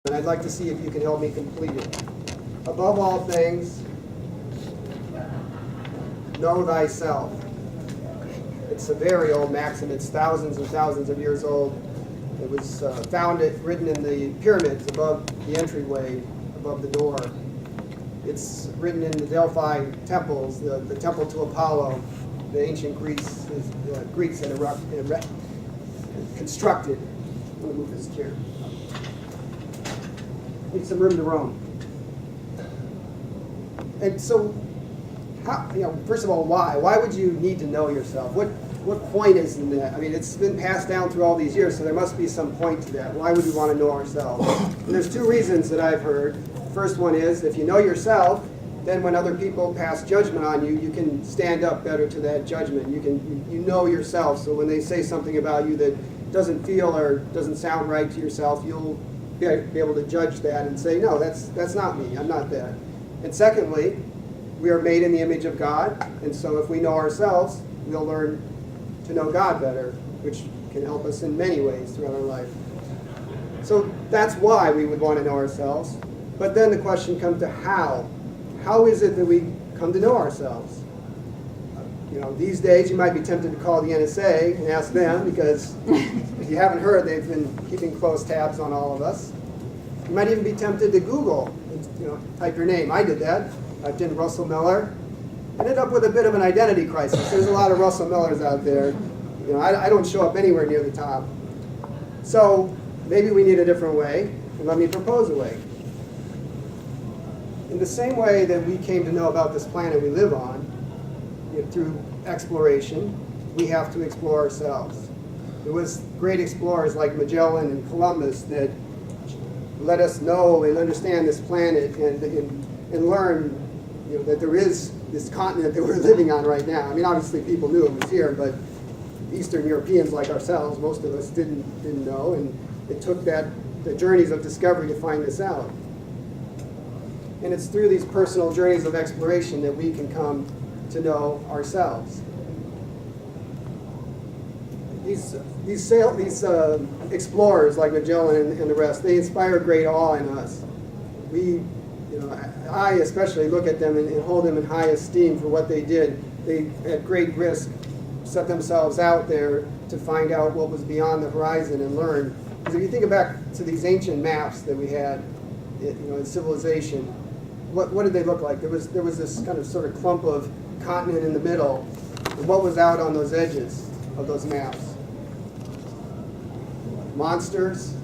and I'd like to see if you can help me complete it. Above all things, know thyself. It's a very old maxim. It's thousands and thousands of years old. It was written in the pyramids above the entryway, above the door. It's written in the Delphi temples, the temple to Apollo, the ancient Greeks had constructed. I'm going to move this chair. Need some room to roam. And so, first of all, why? Why would you need to know yourself? What point is in that? I mean, it's been passed down through all these years, so there must be some point to that. Why would we want to know ourselves? And there's two reasons that I've heard. The first one is, if you know yourself, then when other people pass judgment on you, you can stand up better to that judgment. You know yourself, so when they say something about you that doesn't feel or doesn't sound right to yourself, you'll be able to judge that and say, no, that's not me, I'm not that. And secondly, we are made in the image of God, and so if we know ourselves, we'll learn to know God better, which can help us in many ways throughout our life. So that's why we would want to know ourselves. But then the question comes to how. How is it that we come to know ourselves? These days you might be tempted to call the NSA and ask them, because if you haven't heard, they've been keeping close tabs on all of us. You might even be tempted to Google, type your name. I did that. I did Russell Miller. Ended up with a bit of an identity crisis. There's a lot of Russell Millers out there. I don't show up anywhere near the top. So maybe we need a different way, and let me propose a way. In the same way that we came to know about this planet we live on, through exploration, we have to explore ourselves. It was great explorers like Magellan and Columbus that let us know and understand this planet and learn that there is this continent that we're living on right now. I mean, obviously people knew it was here, but Eastern Europeans like ourselves, most of us didn't know, and it took the journeys of discovery to find this out. And it's through these personal journeys of exploration that we can come to know ourselves. These explorers like Magellan and the rest, they inspire great awe in us. I especially look at them and hold them in high esteem for what they did. They, at great risk, set themselves out there to find out what was beyond the horizon and learn. Because if you think back to these ancient maps that we had, in civilization, what did they look like? There was this kind of sort of clump of continent in the middle. And what was out on those edges of those maps? Monsters.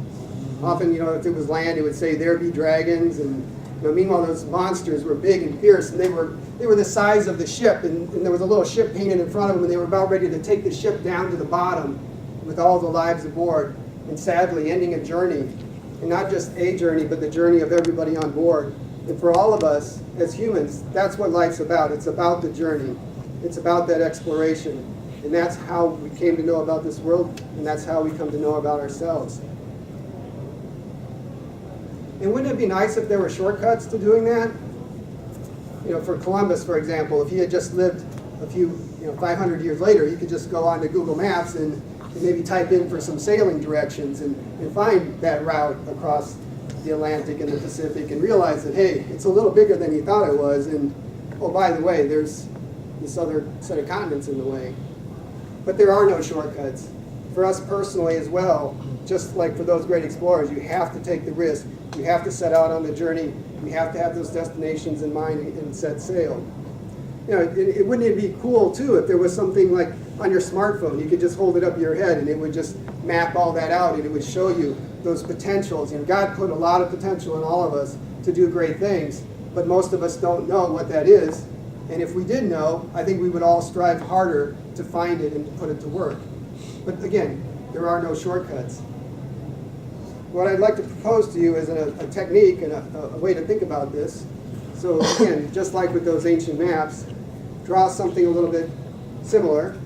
Often, if it was land, it would say, "There be dragons," and meanwhile, those monsters were big and fierce, and they were the size of the ship, and there was a little ship painted in front of them, and they were about ready to take the ship down to the bottom with all the lives aboard, and sadly ending a journey, and not just a journey, but the journey of everybody on board. And for all of us as humans, that's what life's about. It's about the journey. It's about that exploration, and that's how we came to know about this world, and that's how we come to know about ourselves. And wouldn't it be nice if there were shortcuts to doing that? For Columbus, for example, if he had just lived a few, 500 years later, he could just go onto Google Maps and maybe type in for some sailing directions and find that route across the Atlantic and the Pacific and realize that, hey, it's a little bigger than he thought it was, and oh, by the way, there's this other set of continents in the way. But there are no shortcuts. For us personally as well, just like for those great explorers, you have to take the risk. You have to set out on the journey. You have to have those destinations in mind and set sail. Wouldn't it be cool too if there was something like on your smartphone, you could just hold it up to your head and it would just map all that out and it would show you those potentials. God put a lot of potential in all of us to do great things, but most of us don't know what that is. And if we did know, I think we would all strive harder to find it and to put it to work. But again, there are no shortcuts. What I'd like to propose to you is a technique and a way to think about this. So again, just like with those ancient maps, draw something a little bit similar.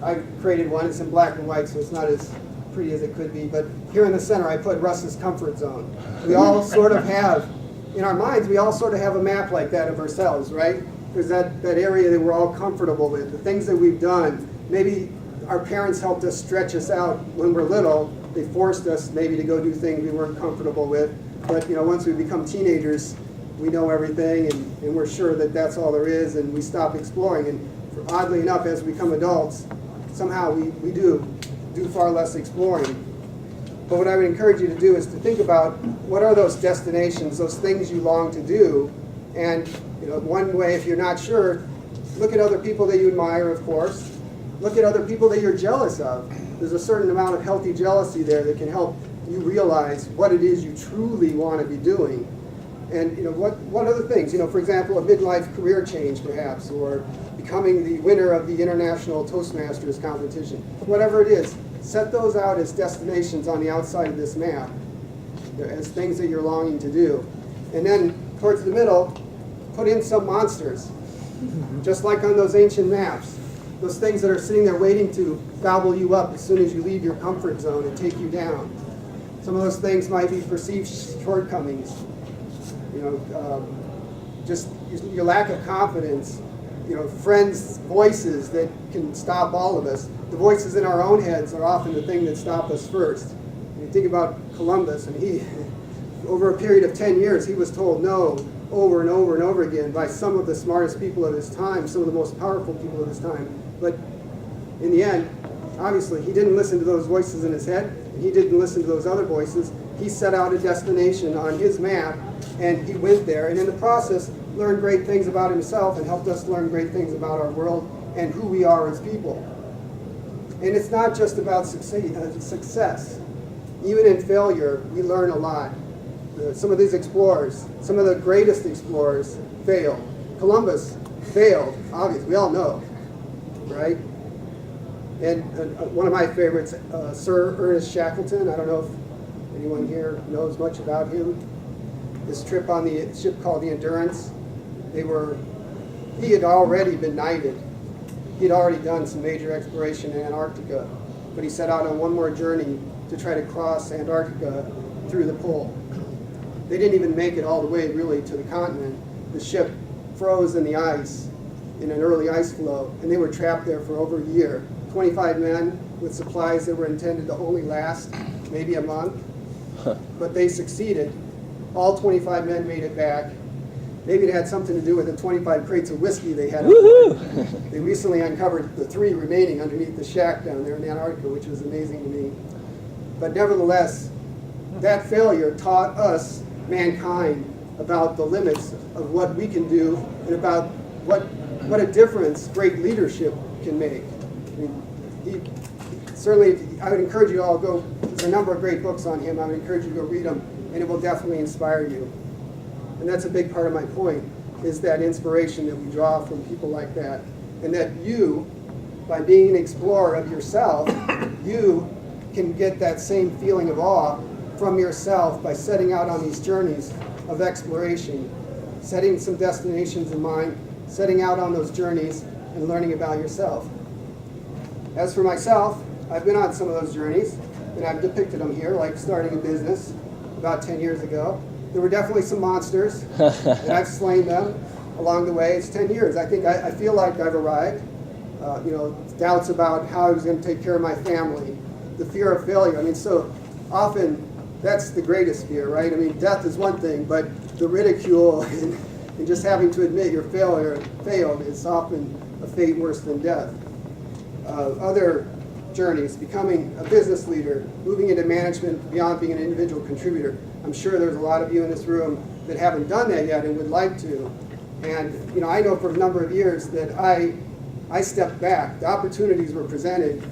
I've created one. It's in black and white, so it's not as pretty as it could be. But here in the center, I put Russ's comfort zone. We all sort of have, in our minds, we all sort of have a map like that of ourselves, right? There's that area that we're all comfortable with, the things that we've done. Maybe our parents helped us stretch us out when we're little, they forced us maybe to go do things we weren't comfortable with. But once we become teenagers, we know everything, and we're sure that that's all there is, and we stop exploring. And oddly enough, as we become adults, somehow we do far less exploring. But what I would encourage you to do is to think about what are those destinations, those things you long to do. And one way, if you're not sure, look at other people that you admire, of course. Look at other people that you're jealous of. There's a certain amount of healthy jealousy there that can help you realize what it is you truly want to be doing. And what other things? For example, a midlife career change perhaps, or becoming the winner of the International Toastmasters competition. Whatever it is, set those out as destinations on the outside of this map, as things that you're longing to do. And then towards the middle, put in some monsters, just like on those ancient maps. Those things that are sitting there waiting to gobble you up as soon as you leave your comfort zone and take you down. Some of those things might be perceived shortcomings, just your lack of confidence, friends' voices that can stop all of us. The voices in our own heads are often the thing that stop us first. When you think about Columbus, and he, over a period of 10 years, he was told no over and over and over again by some of the smartest people of his time, some of the most powerful people of his time. But in the end, obviously, he didn't listen to those voices in his head, and he didn't listen to those other voices. He set out a destination on his map, and he went there, and in the process, learned great things about himself and helped us learn great things about our world and who we are as people. And it's not just about success. Even in failure, we learn a lot. Some of these explorers, some of the greatest explorers failed. Columbus failed, obviously, we all know, right? And one of my favorites, Sir Ernest Shackleton, I don't know if anyone here knows much about him. This trip on the ship called the Endurance, he had already been knighted. He'd already done some major exploration in Antarctica, but he set out on one more journey to try to cross Antarctica through the pole. They didn't even make it all the way really to the continent. The ship froze in the ice in an early ice flow, and they were trapped there for over a year. 25 men with supplies that were intended to only last maybe a month, but they succeeded. All 25 men made it back. Maybe it had something to do with the 25 crates of whiskey they had. They recently uncovered the 3 remaining underneath the shack down there in Antarctica, which was amazing to me. But nevertheless, that failure taught us, mankind, about the limits of what we can do and about what a difference great leadership can make. I mean, certainly, I would encourage you all to go. There's a number of great books on him. I would encourage you to go read them, and it will definitely inspire you. And that's a big part of my point, is that inspiration that we draw from people like that. And that you, by being an explorer of yourself, you can get that same feeling of awe from yourself by setting out on these journeys of exploration, setting some destinations in mind, setting out on those journeys, and learning about yourself. As for myself, I've been on some of those journeys, and I've depicted them here, like starting a business about 10 years ago. There were definitely some monsters, and I've slain them along the way. It's 10 years. I feel like I've arrived. Doubts about how I was going to take care of my family, the fear of failure. I mean, so often that's the greatest fear, right? I mean, death is one thing, but the ridicule and just having to admit your failed is often a fate worse than death. Other journeys, becoming a business leader, moving into management beyond being an individual contributor. I'm sure there's a lot of you in this room that haven't done that yet and would like to. And I know for a number of years that I stepped back. The opportunities were presented,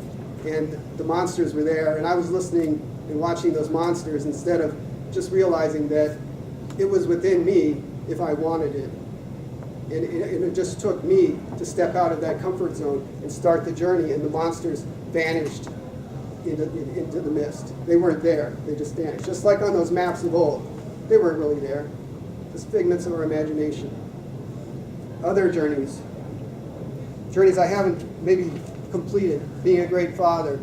and the monsters were there, and I was listening and watching those monsters instead of just realizing that it was within me if I wanted it. And it just took me to step out of that comfort zone and start the journey, and the monsters vanished into the mist. They weren't there. They just vanished. Just like on those maps of old. They weren't really there. Just figments of our imagination. Other journeys. Journeys I haven't maybe completed. Being a great father.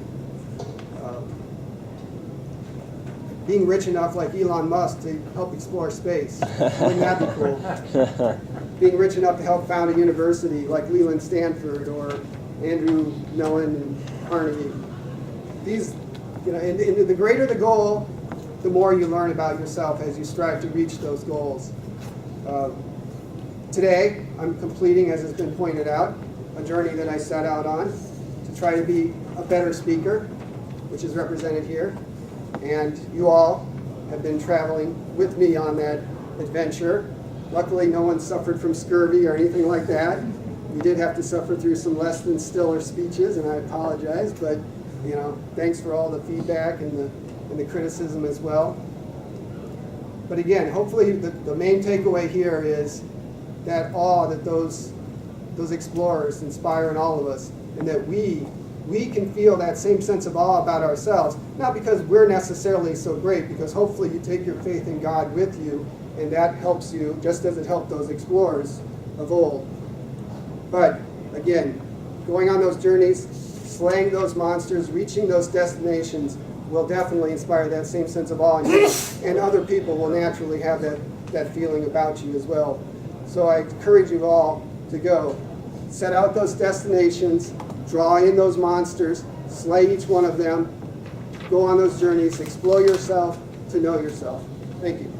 Being rich enough like Elon Musk to help explore space. Wouldn't that be cool? Being rich enough to help found a university like Leland Stanford or Andrew Mellon and Carnegie. These And the greater the goal, the more you learn about yourself as you strive to reach those goals. Today, I'm completing, as has been pointed out, a journey that I set out on to try to be a better speaker, which is represented here. And you all have been traveling with me on that adventure. Luckily, no one suffered from scurvy or anything like that. We did have to suffer through some less than stellar speeches, and I apologize, but thanks for all the feedback and the criticism as well. But again, hopefully the main takeaway here is that awe that those explorers inspire in all of us, and that we can feel that same sense of awe about ourselves, not because we're necessarily so great, because hopefully you take your faith in God with you, and that helps you just as it helped those explorers of old. But again, going on those journeys, slaying those monsters, reaching those destinations will definitely inspire that same sense of awe in you, and other people will naturally have that feeling about you as well. So I encourage you all to go. Set out those destinations, draw in those monsters, slay each one of them, go on those journeys, explore yourself to know yourself. Thank you.